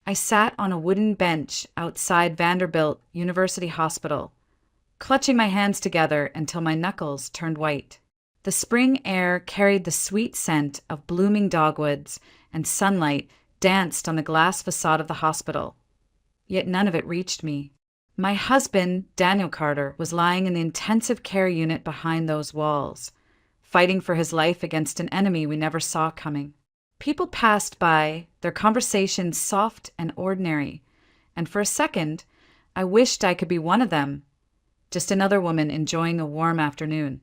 I sat on a wooden bench outside Vanderbilt University Hospital, clutching my hands together until my knuckles turned white. The spring air carried the sweet scent of blooming dogwoods, and sunlight danced on the glass facade of the hospital. Yet none of it reached me. My husband, Daniel Carter, was lying in the intensive care unit behind those walls, fighting for his life against an enemy we never saw coming. People passed by, their conversations soft and ordinary, and for a second, I wished I could be one of them. Just another woman enjoying a warm afternoon,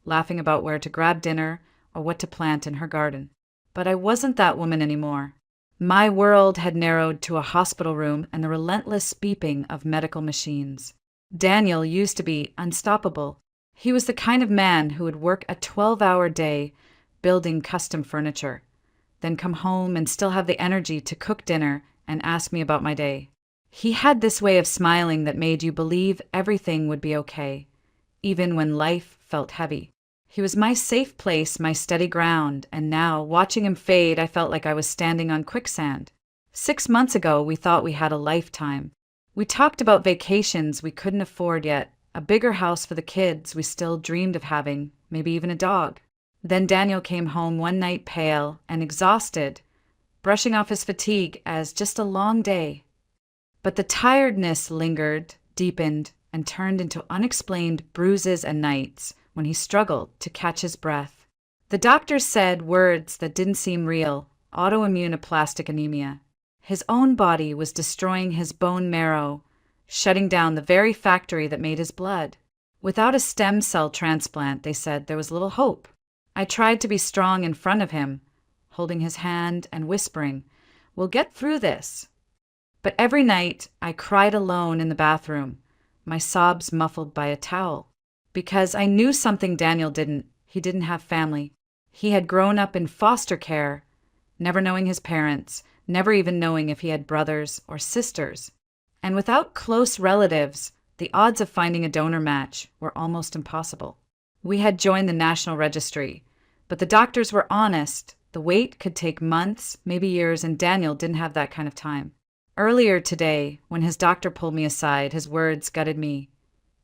laughing about where to grab dinner or what to plant in her garden. But I wasn't that woman anymore. My world had narrowed to a hospital room and the relentless beeping of medical machines. Daniel used to be unstoppable. He was the kind of man who would work a 12-hour day building custom furniture, then come home and still have the energy to cook dinner and ask me about my day. He had this way of smiling that made you believe everything would be okay, even when life felt heavy. He was my safe place, my steady ground, and now, watching him fade, I felt like I was standing on quicksand. 6 months ago, we thought we had a lifetime. We talked about vacations we couldn't afford yet, a bigger house for the kids we still dreamed of having, maybe even a dog. Then Daniel came home one night pale and exhausted, brushing off his fatigue as just a long day. But the tiredness lingered, deepened, and turned into unexplained bruises and nights when he struggled to catch his breath. The doctors said words that didn't seem real: autoimmune aplastic anemia. His own body was destroying his bone marrow, shutting down the very factory that made his blood. Without a stem cell transplant, they said, there was little hope. I tried to be strong in front of him, holding his hand and whispering, "We'll get through this." But every night I cried alone in the bathroom, my sobs muffled by a towel. Because I knew something Daniel didn't. He didn't have family. He had grown up in foster care, never knowing his parents, never even knowing if he had brothers or sisters. And without close relatives, the odds of finding a donor match were almost impossible. We had joined the National Registry, but the doctors were honest. The wait could take months, maybe years, and Daniel didn't have that kind of time. Earlier today, when his doctor pulled me aside, his words gutted me.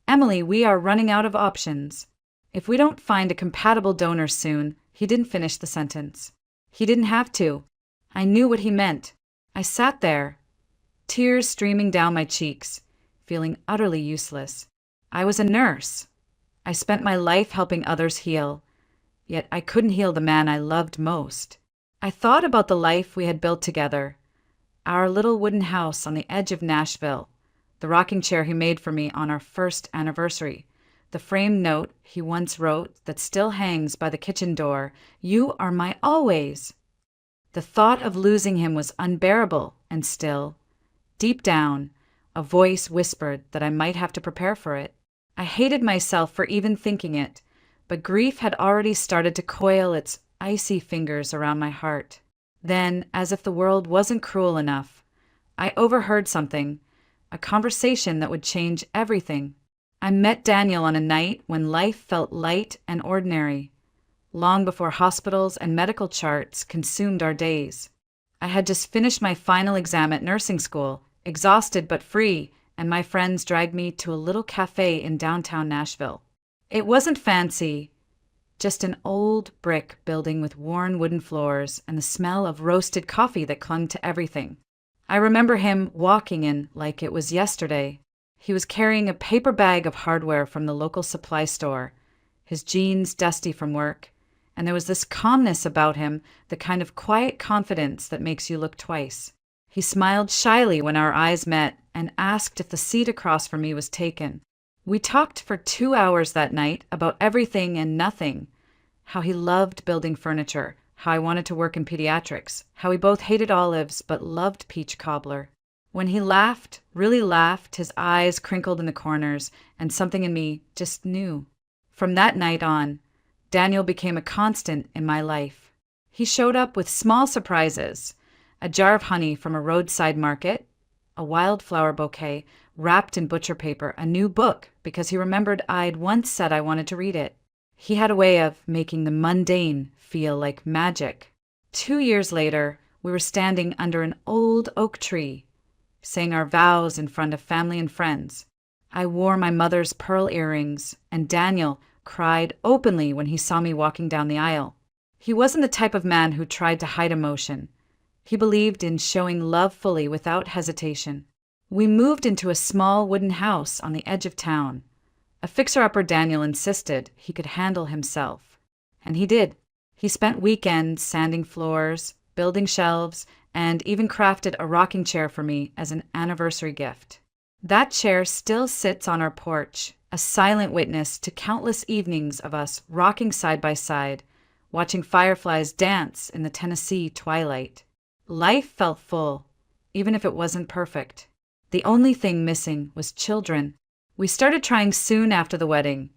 "Emily, we are running out of options. If we don't find a compatible donor soon," he didn't finish the sentence. He didn't have to. I knew what he meant. I sat there, tears streaming down my cheeks, feeling utterly useless. I was a nurse. I spent my life helping others heal, yet I couldn't heal the man I loved most. I thought about the life we had built together, our little wooden house on the edge of Nashville, the rocking chair he made for me on our first anniversary, the framed note he once wrote that still hangs by the kitchen door, "You are my always." The thought of losing him was unbearable, and still, deep down, a voice whispered that I might have to prepare for it. I hated myself for even thinking it, but grief had already started to coil its icy fingers around my heart. Then, as if the world wasn't cruel enough, I overheard something, a conversation that would change everything. I met Daniel on a night when life felt light and ordinary, long before hospitals and medical charts consumed our days. I had just finished my final exam at nursing school, exhausted but free, and my friends dragged me to a little cafe in downtown Nashville. It wasn't fancy, just an old brick building with worn wooden floors and the smell of roasted coffee that clung to everything. I remember him walking in like it was yesterday. He was carrying a paper bag of hardware from the local supply store, his jeans dusty from work, and there was this calmness about him, the kind of quiet confidence that makes you look twice. He smiled shyly when our eyes met and asked if the seat across from me was taken. We talked for 2 hours that night about everything and nothing, how he loved building furniture, how I wanted to work in pediatrics, how we both hated olives but loved peach cobbler. When he laughed, really laughed, his eyes crinkled in the corners, and something in me just knew. From that night on, Daniel became a constant in my life. He showed up with small surprises: a jar of honey from a roadside market, a wildflower bouquet wrapped in butcher paper, a new book because he remembered I'd once said I wanted to read it. He had a way of making the mundane feel like magic. 2 years later, we were standing under an old oak tree, saying our vows in front of family and friends. I wore my mother's pearl earrings, and Daniel cried openly when he saw me walking down the aisle. He wasn't the type of man who tried to hide emotion. He believed in showing love fully without hesitation. We moved into a small wooden house on the edge of town. A fixer-upper Daniel insisted he could handle himself. And he did. He spent weekends sanding floors, building shelves, and even crafted a rocking chair for me as an anniversary gift. That chair still sits on our porch, a silent witness to countless evenings of us rocking side by side, watching fireflies dance in the Tennessee twilight. Life felt full, even if it wasn't perfect. The only thing missing was children. We started trying soon after the wedding,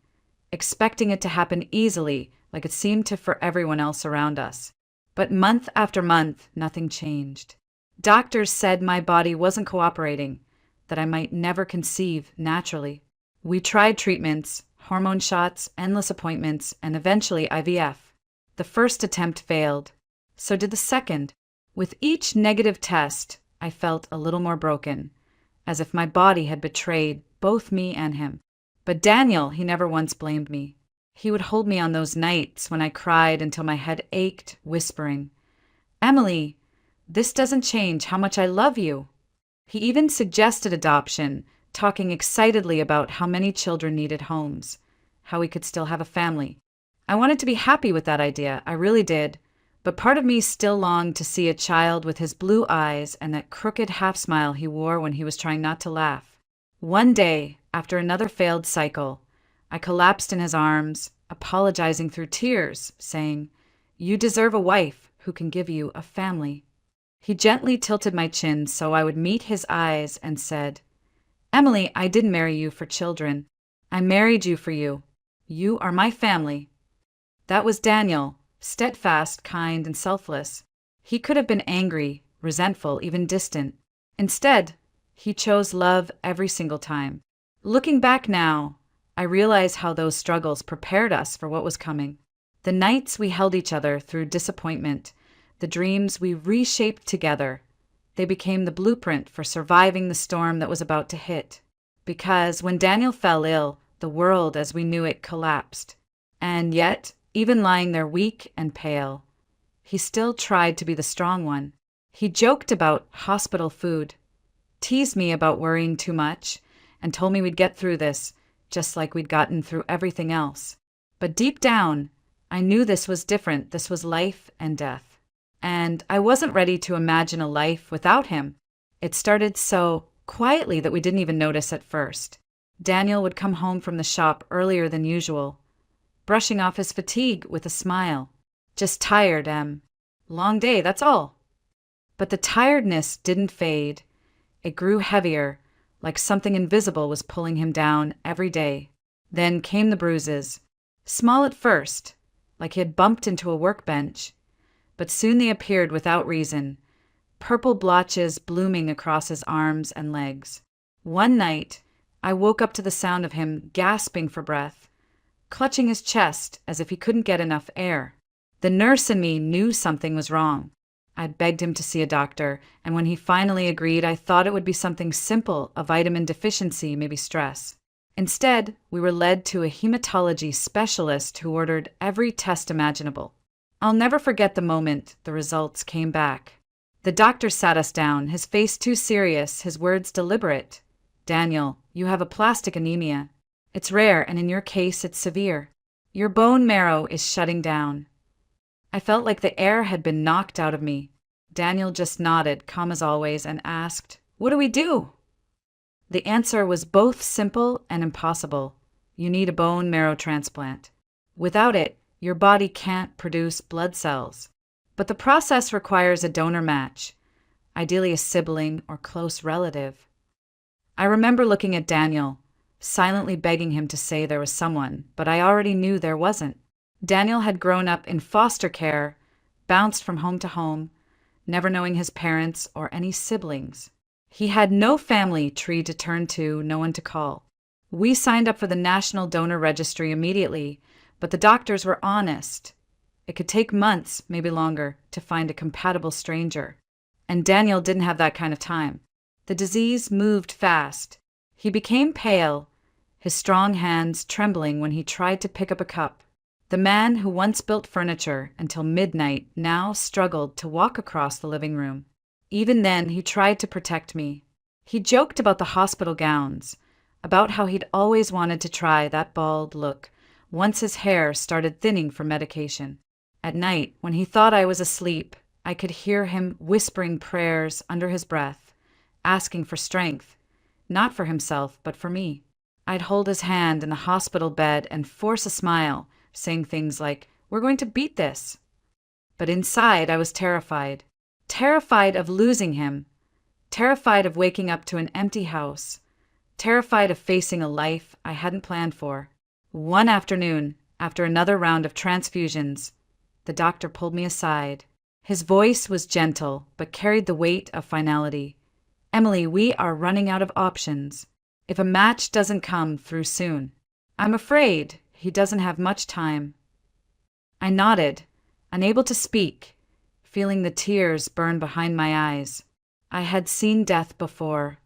expecting it to happen easily, like it seemed to for everyone else around us. But month after month, nothing changed. Doctors said my body wasn't cooperating, that I might never conceive naturally. We tried treatments, hormone shots, endless appointments, and eventually IVF. The first attempt failed. So did the second. With each negative test, I felt a little more broken, as if my body had betrayed both me and him. But Daniel, he never once blamed me. He would hold me on those nights when I cried until my head ached, whispering, "Emily, this doesn't change how much I love you." He even suggested adoption, talking excitedly about how many children needed homes, how we could still have a family. I wanted to be happy with that idea, I really did, but part of me still longed to see a child with his blue eyes and that crooked half-smile he wore when he was trying not to laugh. One day, after another failed cycle, I collapsed in his arms, apologizing through tears, saying, "You deserve a wife who can give you a family." He gently tilted my chin so I would meet his eyes and said, "Emily, I didn't marry you for children. I married you for you. You are my family." That was Daniel, steadfast, kind, and selfless. He could have been angry, resentful, even distant. Instead, he chose love every single time. Looking back now, I realize how those struggles prepared us for what was coming. The nights we held each other through disappointment, the dreams we reshaped together, they became the blueprint for surviving the storm that was about to hit. Because when Daniel fell ill, the world as we knew it collapsed. And yet, even lying there weak and pale, he still tried to be the strong one. He joked about hospital food, teased me about worrying too much, and told me we'd get through this, just like we'd gotten through everything else. But deep down, I knew this was different. This was life and death. And I wasn't ready to imagine a life without him. It started so quietly that we didn't even notice at first. Daniel would come home from the shop earlier than usual, brushing off his fatigue with a smile. "Just tired, Em. Long day, that's all." But the tiredness didn't fade. It grew heavier, like something invisible was pulling him down every day. Then came the bruises. Small at first, like he had bumped into a workbench, but soon they appeared without reason, purple blotches blooming across his arms and legs. One night, I woke up to the sound of him gasping for breath, clutching his chest as if he couldn't get enough air. The nurse in me knew something was wrong. I'd begged him to see a doctor, and when he finally agreed, I thought it would be something simple, a vitamin deficiency, maybe stress. Instead, we were led to a hematology specialist who ordered every test imaginable. I'll never forget the moment the results came back. The doctor sat us down, his face too serious, his words deliberate. "Daniel, you have aplastic anemia. It's rare, and in your case, it's severe. Your bone marrow is shutting down." I felt like the air had been knocked out of me. Daniel just nodded, calm as always, and asked, "What do we do?" The answer was both simple and impossible. You need a bone marrow transplant. Without it, your body can't produce blood cells. But the process requires a donor match, ideally a sibling or close relative. I remember looking at Daniel, silently begging him to say there was someone, but I already knew there wasn't. Daniel had grown up in foster care, bounced from home to home, never knowing his parents or any siblings. He had no family tree to turn to, no one to call. We signed up for the National Donor Registry immediately, but the doctors were honest. It could take months, maybe longer, to find a compatible stranger. And Daniel didn't have that kind of time. The disease moved fast. He became pale, his strong hands trembling when he tried to pick up a cup. The man who once built furniture until midnight now struggled to walk across the living room. Even then, he tried to protect me. He joked about the hospital gowns, about how he'd always wanted to try that bald look once his hair started thinning from medication. At night, when he thought I was asleep, I could hear him whispering prayers under his breath, asking for strength, not for himself, but for me. I'd hold his hand in the hospital bed and force a smile, saying things like, "We're going to beat this." But inside, I was terrified. Terrified of losing him. Terrified of waking up to an empty house. Terrified of facing a life I hadn't planned for. One afternoon, after another round of transfusions, the doctor pulled me aside. His voice was gentle, but carried the weight of finality. "Emily, we are running out of options. If a match doesn't come through soon, I'm afraid he doesn't have much time." I nodded, unable to speak, feeling the tears burn behind my eyes. I had seen death before.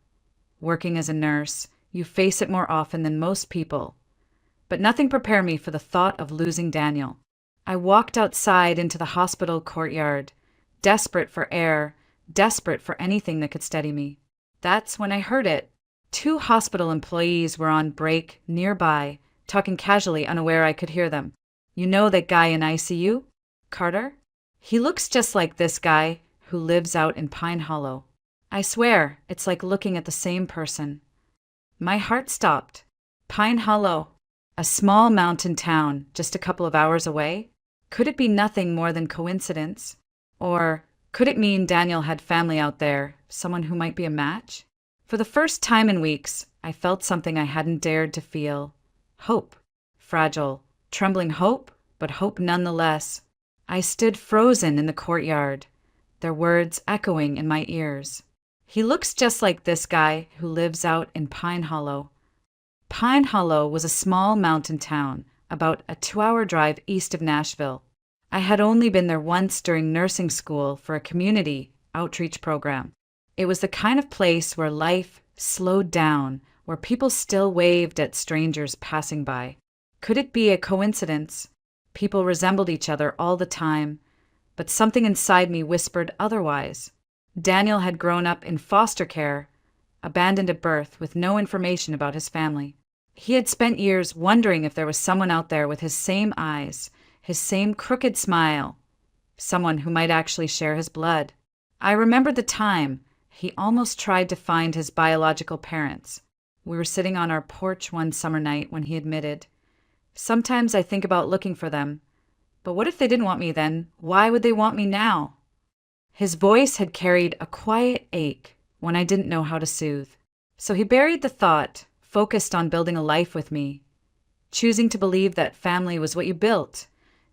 Working as a nurse, you face it more often than most people. But nothing prepared me for the thought of losing Daniel. I walked outside into the hospital courtyard, desperate for air, desperate for anything that could steady me. That's when I heard it. 2 hospital employees were on break nearby, talking casually, unaware I could hear them. "You know that guy in ICU? Carter? He looks just like this guy who lives out in Pine Hollow." I swear, it's like looking at the same person. My heart stopped. Pine Hollow, a small mountain town just a couple of hours away? Could it be nothing more than coincidence? Or could it mean Daniel had family out there, someone who might be a match? For the first time in weeks, I felt something I hadn't dared to feel. Hope. Fragile, trembling hope, but hope nonetheless. I stood frozen in the courtyard, their words echoing in my ears. "He looks just like this guy who lives out in Pine Hollow." Pine Hollow was a small mountain town, about a 2-hour drive east of Nashville. I had only been there once during nursing school for a community outreach program. It was the kind of place where life slowed down, where people still waved at strangers passing by. Could it be a coincidence? People resembled each other all the time, but something inside me whispered otherwise. Daniel had grown up in foster care, abandoned at birth with no information about his family. He had spent years wondering if there was someone out there with his same eyes, his same crooked smile, someone who might actually share his blood. I remembered the time he almost tried to find his biological parents. We were sitting on our porch one summer night when he admitted, "Sometimes I think about looking for them, but what if they didn't want me then? Why would they want me now?" His voice had carried a quiet ache when I didn't know how to soothe. So he buried the thought, focused on building a life with me, choosing to believe that family was what you built,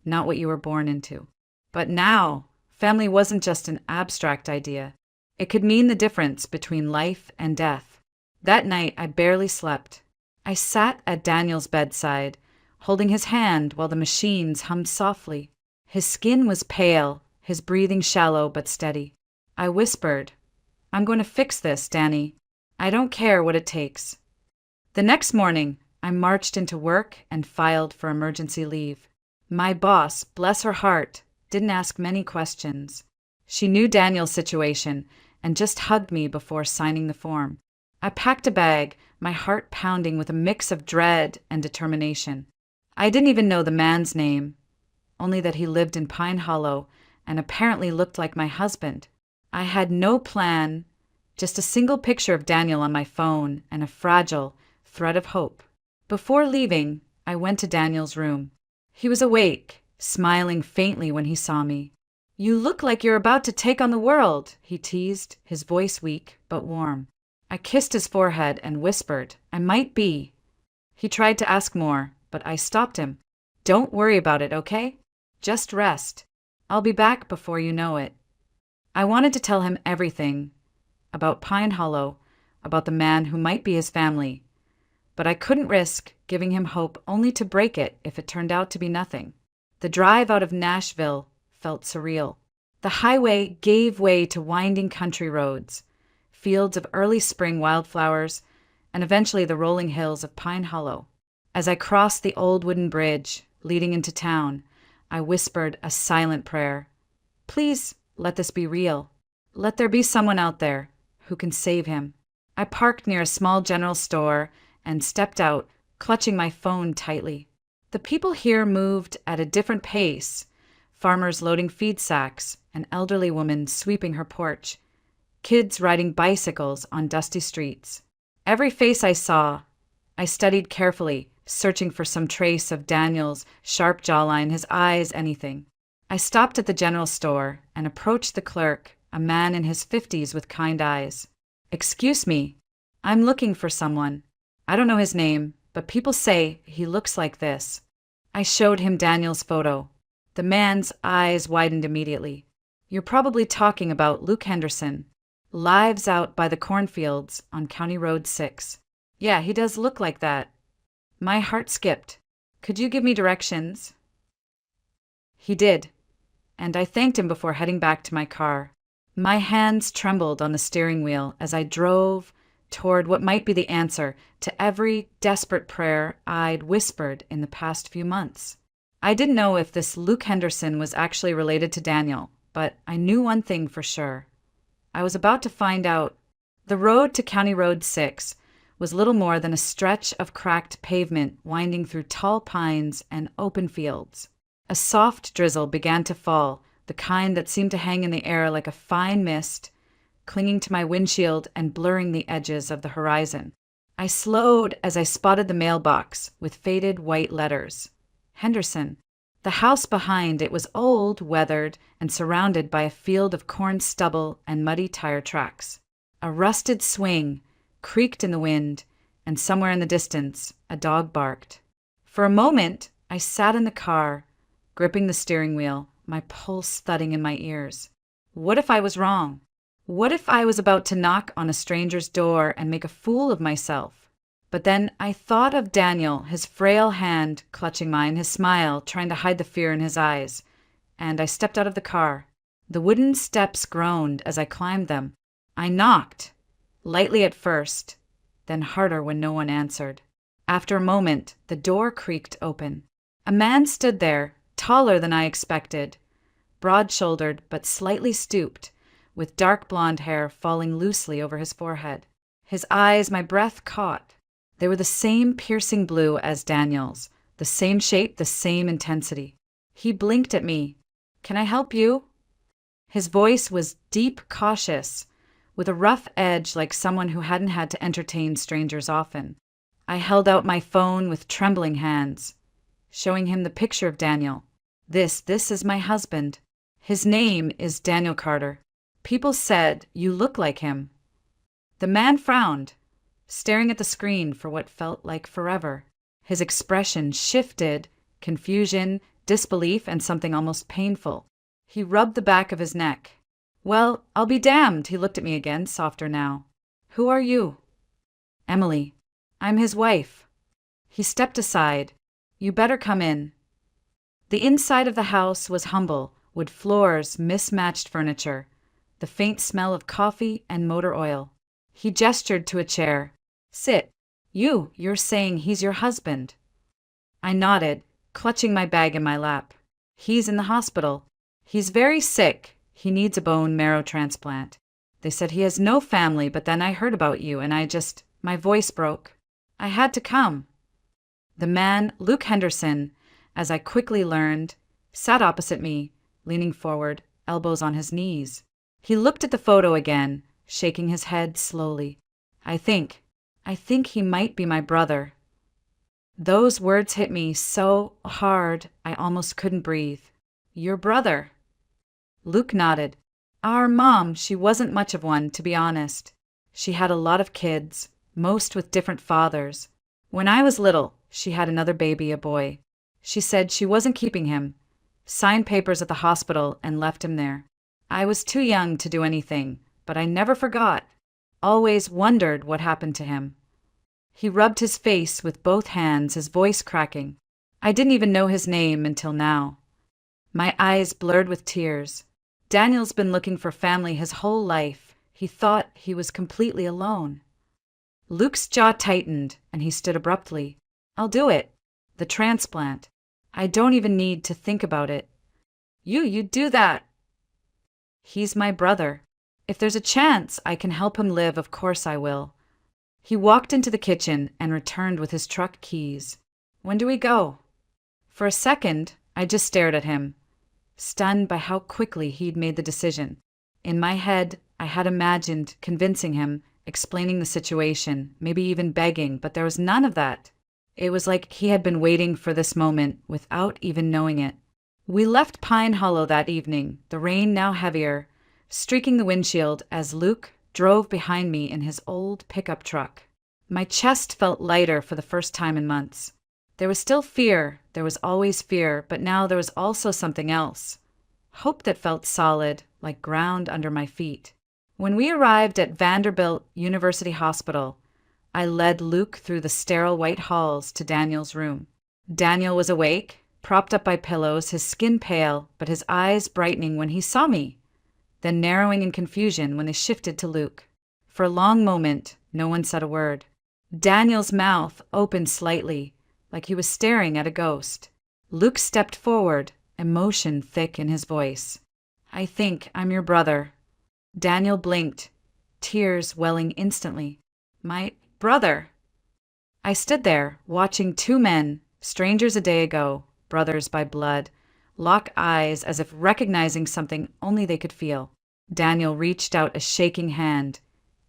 not what you were born into. But now, family wasn't just an abstract idea. It could mean the difference between life and death. That night, I barely slept. I sat at Daniel's bedside, holding his hand while the machines hummed softly. His skin was pale, his breathing shallow but steady. I whispered, "I'm going to fix this, Danny. I don't care what it takes." The next morning, I marched into work and filed for emergency leave. My boss, bless her heart, didn't ask many questions. She knew Daniel's situation and just hugged me before signing the form. I packed a bag, my heart pounding with a mix of dread and determination. I didn't even know the man's name, only that he lived in Pine Hollow and apparently looked like my husband. I had no plan, just a single picture of Daniel on my phone and a fragile thread of hope. Before leaving, I went to Daniel's room. He was awake, smiling faintly when he saw me. "You look like you're about to take on the world," he teased, his voice weak but warm. I kissed his forehead and whispered, "I might be." He tried to ask more, but I stopped him. "Don't worry about it, okay? Just rest. I'll be back before you know it." I wanted to tell him everything, about Pine Hollow, about the man who might be his family, but I couldn't risk giving him hope only to break it if it turned out to be nothing. The drive out of Nashville felt surreal. The highway gave way to winding country roads, fields of early spring wildflowers, and eventually the rolling hills of Pine Hollow. As I crossed the old wooden bridge leading into town, I whispered a silent prayer. Please let this be real. Let there be someone out there who can save him. I parked near a small general store and stepped out, clutching my phone tightly. The people here moved at a different pace, farmers loading feed sacks, an elderly woman sweeping her porch, kids riding bicycles on dusty streets. Every face I saw, I studied carefully, searching for some trace of Daniel's sharp jawline, his eyes, anything. I stopped at the general store and approached the clerk, a man in his 50s with kind eyes. Excuse me, I'm looking for someone. I don't know his name, but people say he looks like this. I showed him Daniel's photo. The man's eyes widened immediately. You're probably talking about Luke Henderson. Lives out by the cornfields on County Road 6. Yeah, he does look like that. My heart skipped. Could you give me directions? He did, and I thanked him before heading back to my car. My hands trembled on the steering wheel as I drove toward what might be the answer to every desperate prayer I'd whispered in the past few months. I didn't know if this Luke Henderson was actually related to Daniel, but I knew one thing for sure. I was about to find out. The road to County Road 6 was little more than a stretch of cracked pavement winding through tall pines and open fields. A soft drizzle began to fall, the kind that seemed to hang in the air like a fine mist, clinging to my windshield and blurring the edges of the horizon. I slowed as I spotted the mailbox with faded white letters. Henderson. The house behind it was old, weathered, and surrounded by a field of corn stubble and muddy tire tracks. A rusted swing creaked in the wind, and somewhere in the distance, a dog barked. For a moment, I sat in the car, gripping the steering wheel, my pulse thudding in my ears. What if I was wrong? What if I was about to knock on a stranger's door and make a fool of myself? But then I thought of Daniel, his frail hand clutching mine, his smile trying to hide the fear in his eyes, and I stepped out of the car. The wooden steps groaned as I climbed them. I knocked, lightly at first, then harder when no one answered. After a moment, the door creaked open. A man stood there, taller than I expected, broad-shouldered but slightly stooped, with dark blonde hair falling loosely over his forehead. His eyes my breath caught. They were the same piercing blue as Daniel's, the same shape, the same intensity. He blinked at me. Can I help you? His voice was deep, cautious, with a rough edge like someone who hadn't had to entertain strangers often. I held out my phone with trembling hands, showing him the picture of Daniel. This is my husband. His name is Daniel Carter. People said you look like him. The man frowned, staring at the screen for what felt like forever. His expression shifted, confusion, disbelief, and something almost painful. He rubbed the back of his neck. Well, I'll be damned, he looked at me again, softer now. Who are you? Emily. I'm his wife. He stepped aside. You better come in. The inside of the house was humble, wood floors, mismatched furniture, the faint smell of coffee and motor oil. He gestured to a chair. Sit. You're saying he's your husband. I nodded, clutching my bag in my lap. He's in the hospital. He's very sick. He needs a bone marrow transplant. They said he has no family, but then I heard about you and my voice broke. I had to come. The man, Luke Henderson, as I quickly learned, sat opposite me, leaning forward, elbows on his knees. He looked at the photo again, shaking his head slowly. I think he might be my brother. Those words hit me so hard I almost couldn't breathe. Your brother. Luke nodded. Our mom, she wasn't much of one, to be honest. She had a lot of kids, most with different fathers. When I was little, she had another baby, a boy. She said she wasn't keeping him, signed papers at the hospital and left him there. I was too young to do anything, but I never forgot. Always wondered what happened to him. He rubbed his face with both hands, his voice cracking. I didn't even know his name until now. My eyes blurred with tears. Daniel's been looking for family his whole life. He thought he was completely alone. Luke's jaw tightened, and he stood abruptly. I'll do it. The transplant. I don't even need to think about it. You do that. He's my brother. If there's a chance I can help him live, of course I will. He walked into the kitchen and returned with his truck keys. When do we go? For a second, I just stared at him, stunned by how quickly he'd made the decision. In my head, I had imagined convincing him, explaining the situation, maybe even begging, but there was none of that. It was like he had been waiting for this moment without even knowing it. We left Pine Hollow that evening, the rain now heavier, streaking the windshield as Luke drove behind me in his old pickup truck. My chest felt lighter for the first time in months. There was still fear, there was always fear, but now there was also something else. Hope that felt solid, like ground under my feet. When we arrived at Vanderbilt University Hospital, I led Luke through the sterile white halls to Daniel's room. Daniel was awake, propped up by pillows, his skin pale, but his eyes brightening when he saw me, then narrowing in confusion when they shifted to Luke. For a long moment, no one said a word. Daniel's mouth opened slightly, like he was staring at a ghost. Luke stepped forward, emotion thick in his voice. I think I'm your brother. Daniel blinked, tears welling instantly. My brother. I stood there, watching two men, strangers a day ago, brothers by blood, lock eyes as if recognizing something only they could feel. Daniel reached out a shaking hand,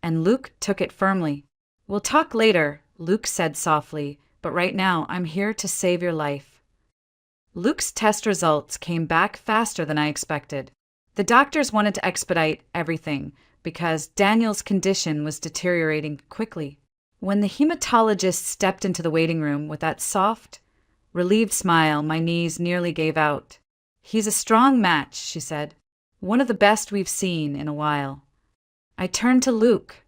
and Luke took it firmly. We'll talk later, Luke said softly, but right now I'm here to save your life. Luke's test results came back faster than I expected. The doctors wanted to expedite everything because Daniel's condition was deteriorating quickly. When the hematologist stepped into the waiting room with that soft, relieved smile, my knees nearly gave out. He's a strong match, she said. One of the best we've seen in a while. I turned to Luke,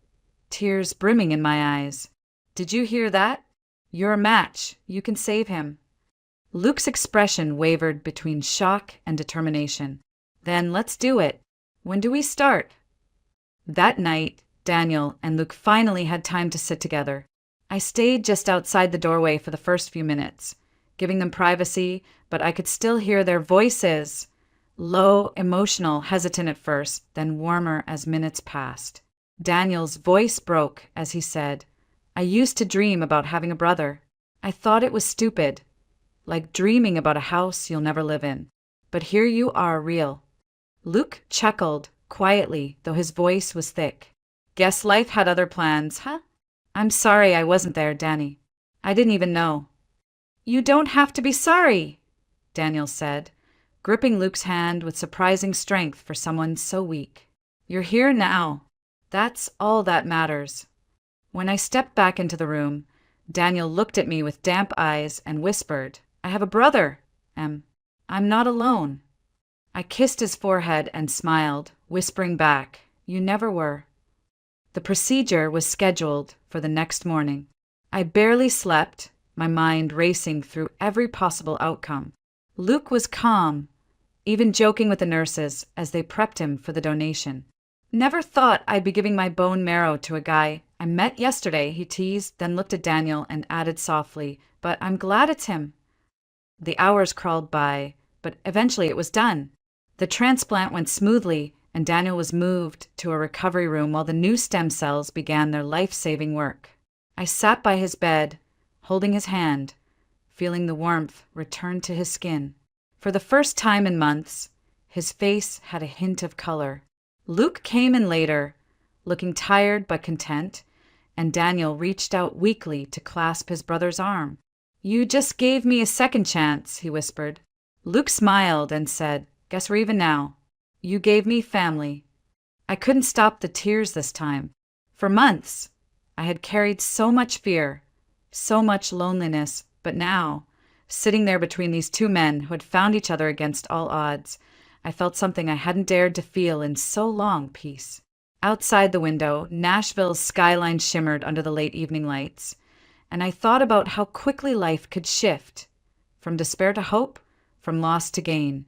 tears brimming in my eyes. Did you hear that? You're a match. You can save him. Luke's expression wavered between shock and determination. Then let's do it. When do we start? That night, Daniel and Luke finally had time to sit together. I stayed just outside the doorway for the first few minutes, giving them privacy, but I could still hear their voices. Low, emotional, hesitant at first, then warmer as minutes passed. Daniel's voice broke as he said, I used to dream about having a brother. I thought it was stupid, like dreaming about a house you'll never live in. But here you are, real. Luke chuckled, quietly, though his voice was thick. Guess life had other plans, huh? I'm sorry I wasn't there, Danny. I didn't even know. You don't have to be sorry, Daniel said, gripping Luke's hand with surprising strength for someone so weak. You're here now. That's all that matters. When I stepped back into the room, Daniel looked at me with damp eyes and whispered, I have a brother, Em. I'm not alone. I kissed his forehead and smiled, whispering back, You never were. The procedure was scheduled for the next morning. I barely slept, my mind racing through every possible outcome. Luke was calm, even joking with the nurses as they prepped him for the donation. Never thought I'd be giving my bone marrow to a guy I met yesterday, he teased, then looked at Daniel and added softly, But I'm glad it's him. The hours crawled by, but eventually it was done. The transplant went smoothly, and Daniel was moved to a recovery room while the new stem cells began their life-saving work. I sat by his bed, holding his hand, feeling the warmth return to his skin. For the first time in months, his face had a hint of color. Luke came in later, looking tired but content, and Daniel reached out weakly to clasp his brother's arm. You just gave me a second chance, he whispered. Luke smiled and said, Guess we're even now. You gave me family. I couldn't stop the tears this time. For months, I had carried so much fear, so much loneliness, but now, sitting there between these two men who had found each other against all odds, I felt something I hadn't dared to feel in so long, peace. Outside the window, Nashville's skyline shimmered under the late evening lights, and I thought about how quickly life could shift, from despair to hope, from loss to gain,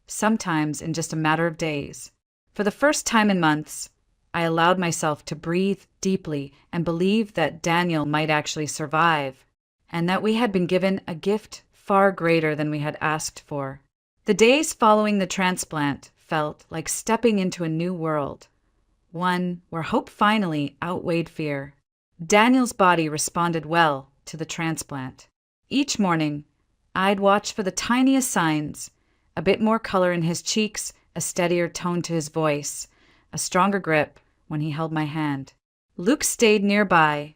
sometimes in just a matter of days. For the first time in months, I allowed myself to breathe deeply and believe that Daniel might actually survive, and that we had been given a gift far greater than we had asked for. The days following the transplant felt like stepping into a new world, one where hope finally outweighed fear. Daniel's body responded well to the transplant. Each morning, I'd watch for the tiniest signs: a bit more color in his cheeks, a steadier tone to his voice, a stronger grip when he held my hand. Luke stayed nearby,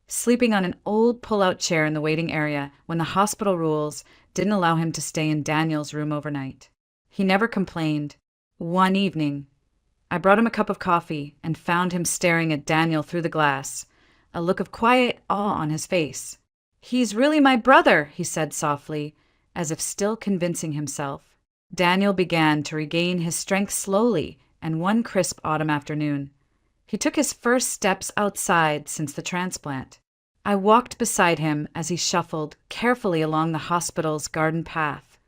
sleeping on an old pull-out chair in the waiting area when the hospital rules didn't allow him to stay in Daniel's room overnight. He never complained. One evening, I brought him a cup of coffee and found him staring at Daniel through the glass, a look of quiet awe on his face. "He's really my brother," he said softly, as if still convincing himself. Daniel began to regain his strength slowly, and one crisp autumn afternoon, he took his first steps outside since the transplant. I walked beside him as he shuffled carefully along the hospital's garden path,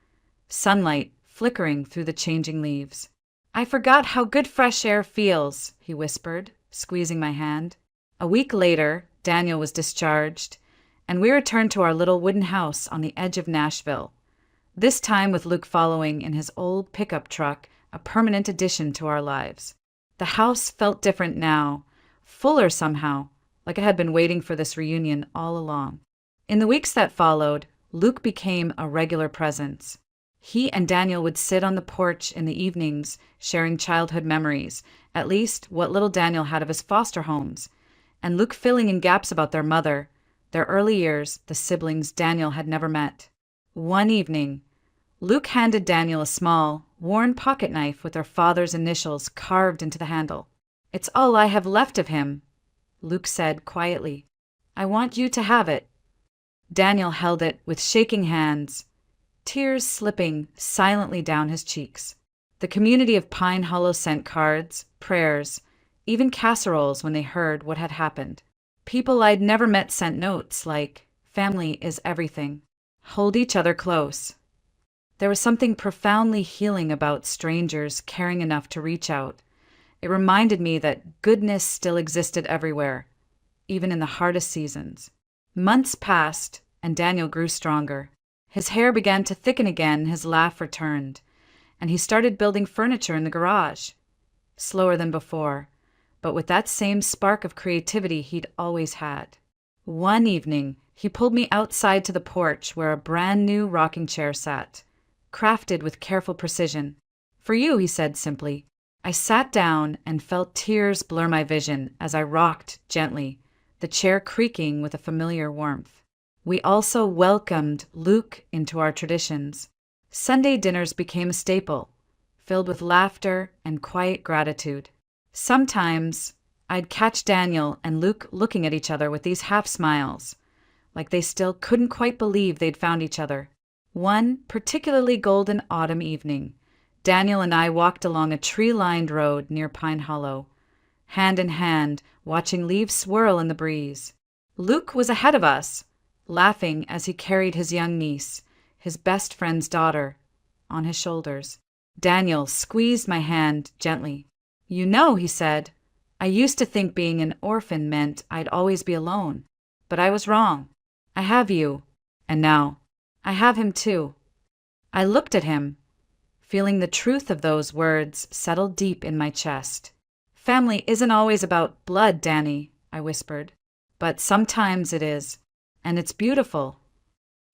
sunlight flickering through the changing leaves. "I forgot how good fresh air feels," he whispered, squeezing my hand. A week later, Daniel was discharged, and we returned to our little wooden house on the edge of Nashville, this time with Luke following in his old pickup truck, a permanent addition to our lives. The house felt different now, fuller somehow, like it had been waiting for this reunion all along. In the weeks that followed, Luke became a regular presence. He and Daniel would sit on the porch in the evenings, sharing childhood memories, at least what little Daniel had of his foster homes, and Luke filling in gaps about their mother, their early years, the siblings Daniel had never met. One evening, Luke handed Daniel a small, worn pocket knife with their father's initials carved into the handle. "It's all I have left of him," Luke said quietly. "I want you to have it." Daniel held it with shaking hands, tears slipping silently down his cheeks. The community of Pine Hollow sent cards, prayers, even casseroles when they heard what had happened. People I'd never met sent notes like, "Family is everything. Hold each other close." There was something profoundly healing about strangers caring enough to reach out. It reminded me that goodness still existed everywhere, even in the hardest seasons. Months passed, and Daniel grew stronger. His hair began to thicken again, his laugh returned, and he started building furniture in the garage. Slower than before, but with that same spark of creativity he'd always had. One evening, he pulled me outside to the porch where a brand new rocking chair sat, crafted with careful precision. "For you," he said simply. I sat down and felt tears blur my vision as I rocked gently, the chair creaking with a familiar warmth. We also welcomed Luke into our traditions. Sunday dinners became a staple, filled with laughter and quiet gratitude. Sometimes I'd catch Daniel and Luke looking at each other with these half smiles, like they still couldn't quite believe they'd found each other. One particularly golden autumn evening, Daniel and I walked along a tree-lined road near Pine Hollow, hand in hand, watching leaves swirl in the breeze. Luke was ahead of us, laughing as he carried his young niece, his best friend's daughter, on his shoulders. Daniel squeezed my hand gently. "You know," he said, "I used to think being an orphan meant I'd always be alone, but I was wrong. I have you, and now I have him too." I looked at him, feeling the truth of those words settle deep in my chest. "Family isn't always about blood, Danny," I whispered, "but sometimes it is, and it's beautiful."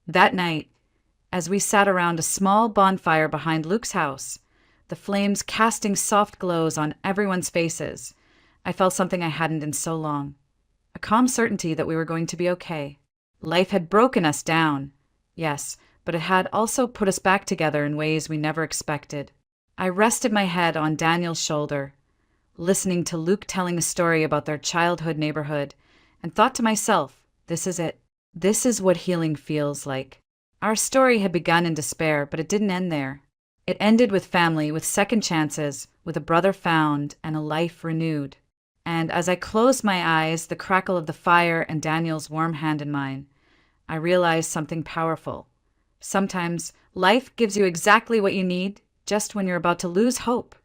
That night, as we sat around a small bonfire behind Luke's house, the flames casting soft glows on everyone's faces, I felt something I hadn't in so long, a calm certainty that we were going to be okay. Life had broken us down, yes, but it had also put us back together in ways we never expected. I rested my head on Daniel's shoulder, listening to Luke telling a story about their childhood neighborhood, and thought to myself, this is it. This is what healing feels like. Our story had begun in despair, but it didn't end there. It ended with family, with second chances, with a brother found, and a life renewed. And as I closed my eyes, the crackle of the fire and Daniel's warm hand in mine, I realized something powerful. Sometimes life gives you exactly what you need just when you're about to lose hope.